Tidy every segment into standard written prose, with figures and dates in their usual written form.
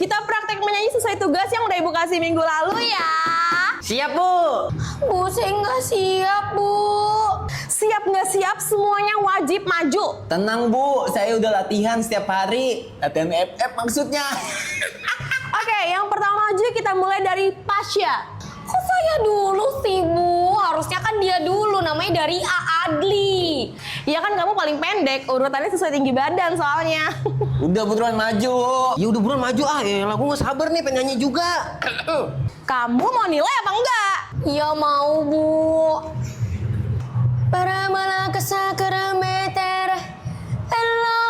Kita praktek menyanyi sesuai tugas yang udah Ibu kasih minggu lalu ya. Siap, Bu. Bu, saya nggak siap, Bu. Siap nggak siap, semuanya wajib maju. Tenang, Bu. Saya udah latihan setiap hari. Latihan FF maksudnya. Oke, yang pertama maju kita mulai dari Pasya. Kok saya dulu sih, Bu? Harusnya kan dia dulu, namanya dari A. Adli. Ya kan kamu paling pendek, urutannya sesuai tinggi badan soalnya. Udah buruan maju. Ya udah buruan maju ah. Aku nggak sabar nih pengen nyanyi juga. Kamu mau nilai apa enggak? Ya mau, Bu. Para malakasa karameter. Hello,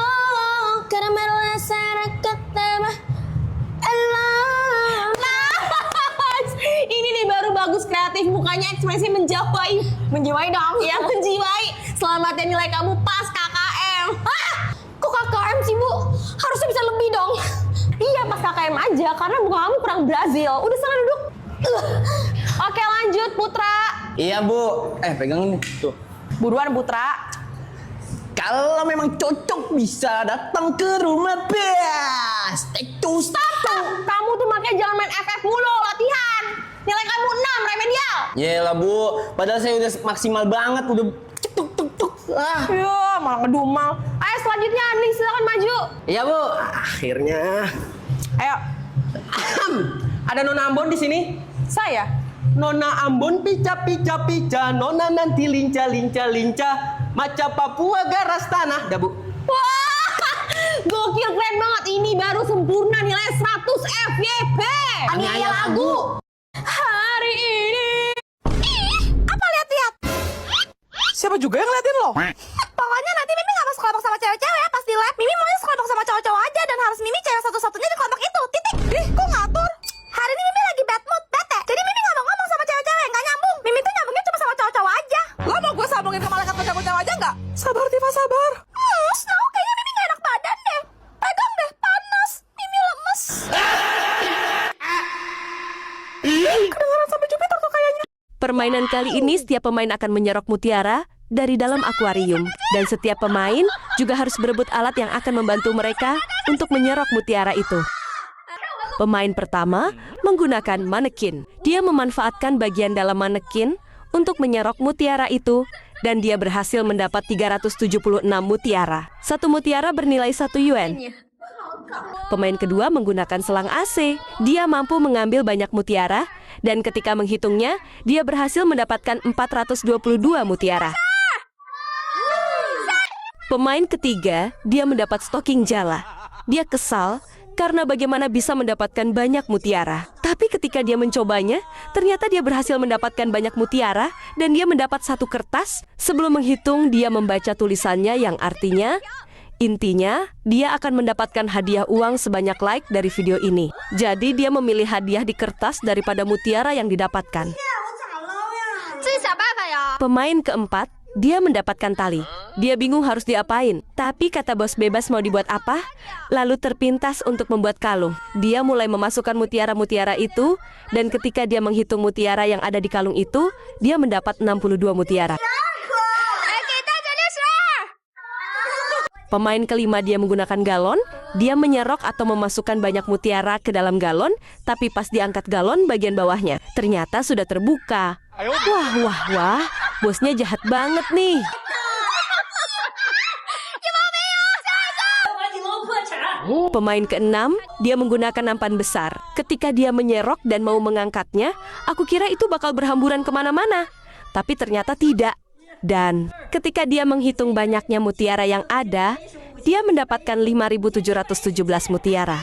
karamela sarakatema. Hello. Ini nih baru bagus, kreatif, mukanya ekspresi menjiwai. Menjiwai dong. Ya menjiwai. Selamat ya nilai kamu pas KKM. Hah? Kok KKM sih, Bu? Harusnya bisa lebih dong. Iya pas KKM aja, karena muka kamu kurang Brazil. Udah sana duduk. Oke lanjut Putra. Iya, Bu. Pegang nih. Tuh. Buruan Putra. Kalau memang cocok bisa datang ke rumah Bas. Take two, start. Kamu tuh makanya jangan main FF mulu, latihan. Nilai kamu 6, remedial. Yelah, Bu. Padahal saya udah maksimal banget. Udah tuk tuk tuk. Ah. Ya malah ngedumel. Ayo selanjutnya Adli, silakan maju. Iya, Bu. Akhirnya. Ayo. Ada Nona Ambon di sini? Saya. Nona Ambon pica pica pica, Nona nanti linca linca linca, maca Papua garas tanah. Dah, Bu. Wah, gokil, keren banget. Ini baru sempurna nilai 100 FYP. Aniaya lagu. Hari ini. Apa lihat-lihat? Siapa juga yang ngeliatin lo? Pokoknya nanti Mimi nggak masuk kelompok sama cewek-cewek ya. Pas di lab, Mimi maunya sekelompok sama cowok-cowok aja. Dan harus Mimi cewek satu-satunya di kelompok itu. Titik. Ih, kok ngatur? Hari ini Mimi lagi bad mood, bete. Jadi Mimi nggak mau ngomong sama cewek-cewek. Nggak nyambung. Mimi tuh nyambungnya cuma sama cowok-cowok aja. Lo mau gue sambungin ke malaikat bocah-bocah aja nggak? Sabar, Tifa, sabar. Snow, kayaknya Mimi nggak enak badan deh. Pegang deh, panas. Mimi lemes. Kedengaran sampai Jupiter tuh kayaknya. Permainan kali ini setiap pemain akan menyerok mutiara dari dalam akuarium. Dan setiap pemain juga harus berebut alat yang akan membantu mereka untuk menyerok mutiara itu. Pemain pertama menggunakan manekin. Dia memanfaatkan bagian dalam manekin untuk menyerok mutiara itu dan dia berhasil mendapat 376 mutiara. Satu mutiara bernilai 1 yuan. Pemain kedua menggunakan selang AC. Dia mampu mengambil banyak mutiara dan ketika menghitungnya, dia berhasil mendapatkan 422 mutiara. Pemain ketiga, dia mendapat stocking jala. Dia kesal karena bagaimana bisa mendapatkan banyak mutiara. Tapi ketika dia mencobanya, ternyata dia berhasil mendapatkan banyak mutiara dan dia mendapat satu kertas. Sebelum menghitung, dia membaca tulisannya yang artinya, intinya, dia akan mendapatkan hadiah uang sebanyak like dari video ini. Jadi dia memilih hadiah di kertas daripada mutiara yang didapatkan. Pemain keempat, dia mendapatkan tali. Dia bingung harus diapain. Tapi kata bos bebas mau dibuat apa? Lalu terpintas untuk membuat kalung. Dia mulai memasukkan mutiara-mutiara itu. Dan ketika dia menghitung mutiara yang ada di kalung itu, dia mendapat 62 mutiara. Pemain kelima dia menggunakan galon. Dia menyerok atau memasukkan banyak mutiara ke dalam galon. Tapi pas diangkat galon bagian bawahnya, ternyata sudah terbuka. Wah, bosnya jahat banget nih. Pemain keenam, dia menggunakan nampan besar. Ketika dia menyerok dan mau mengangkatnya, aku kira itu bakal berhamburan kemana-mana. Tapi ternyata tidak. Dan ketika dia menghitung banyaknya mutiara yang ada, dia mendapatkan 5.717 mutiara.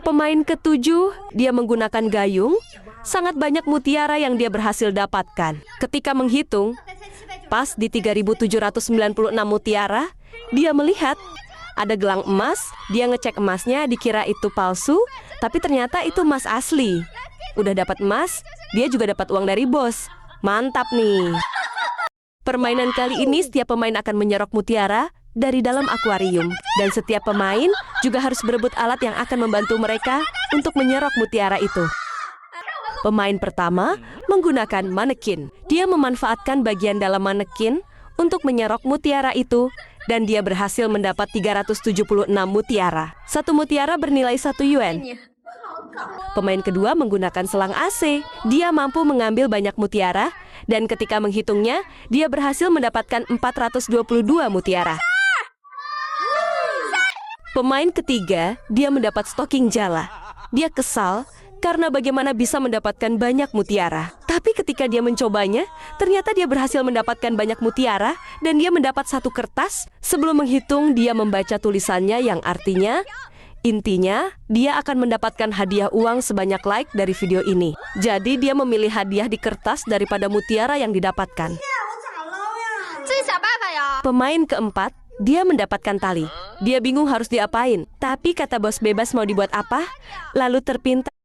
Pemain ketujuh, dia menggunakan gayung. Sangat banyak mutiara yang dia berhasil dapatkan. Ketika menghitung, pas di 3.796 mutiara, dia melihat ada gelang emas. Dia ngecek emasnya, dikira itu palsu, tapi ternyata itu emas asli. Udah dapat emas, dia juga dapat uang dari bos. Mantap nih. Permainan kali ini setiap pemain akan menyerok mutiara dari dalam akuarium. Dan setiap pemain juga harus berebut alat yang akan membantu mereka untuk menyerok mutiara itu. Pemain pertama menggunakan manekin. Dia memanfaatkan bagian dalam manekin untuk menyerok mutiara itu dan dia berhasil mendapat 376 mutiara. Satu mutiara bernilai 1 yuan. Pemain kedua menggunakan selang AC. Dia mampu mengambil banyak mutiara, dan ketika menghitungnya, dia berhasil mendapatkan 422 mutiara. Pemain ketiga, dia mendapat stocking jala. Dia kesal karena bagaimana bisa mendapatkan banyak mutiara. Tapi ketika dia mencobanya, ternyata dia berhasil mendapatkan banyak mutiara dan dia mendapat satu kertas. Sebelum menghitung, dia membaca tulisannya yang artinya, intinya, dia akan mendapatkan hadiah uang sebanyak like dari video ini. Jadi dia memilih hadiah di kertas daripada mutiara yang didapatkan. Pemain keempat, dia mendapatkan tali. Dia bingung harus diapain. Tapi kata bos bebas mau dibuat apa, lalu terpintas